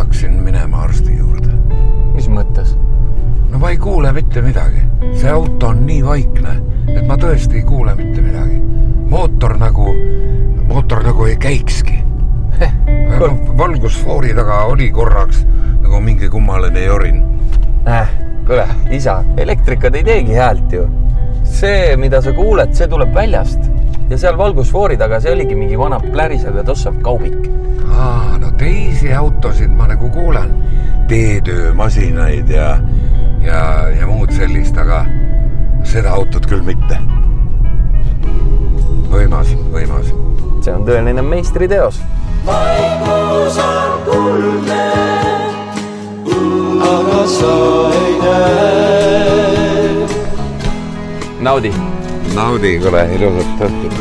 peaksin minema arsti juurde. Mis mõttes? No ma ei kuule mitte midagi. See auto on nii vaikne, et ma tõesti ei kuule mitte midagi. Mootor nagu ei käikski. Valgusfoori taga oli korraks nagu mingi kummaline jorin. Kuule, isa, elektrikad ei teegi häält ju. See, mida sa kuuled, see tuleb väljast. Ja seal valgusfoori taga see oligi mingi vana plärisev ja tossav kaubik. No teisi autosid ma nagu kuulen. Teetöömasinaid ja muud sellist, aga seda autot küll mitte. Võimas. See on tõeline meistriteos. Vaikus on kuldne, aga sa ei näe. Naudi, kuule, ilusat õhtut.